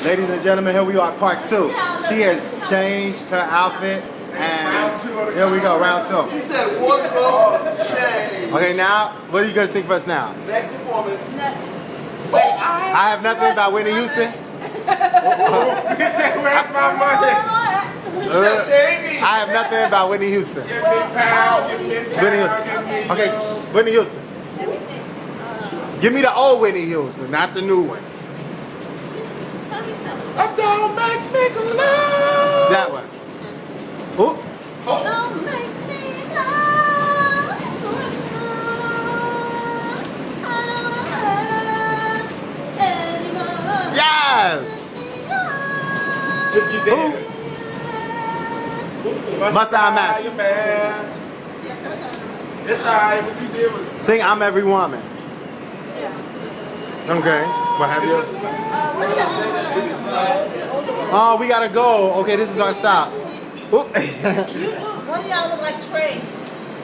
Ladies and gentlemen, here we are, part 2. She has changed her outfit, and here we go, round 2. She said wardrobe change. Okay, now, what are you going to sing for us now? Next performance. I have nothing about Whitney Houston. Where's my money? I have nothing about Whitney Houston. Give me pound, give me this Whitney pound, Houston. give me Okay, Whitney Houston. Give me the old Whitney Houston, not the new one. Don't make me love. That one. Who? Don't make me go. I don't hurt anymore. Yes! If you did. Must I match? Man. It's alright, what you did was. Sing I'm Every Woman. Okay. What have you? Oh, we gotta go. Okay, this is our stop. Oop. One of y'all look like Trey.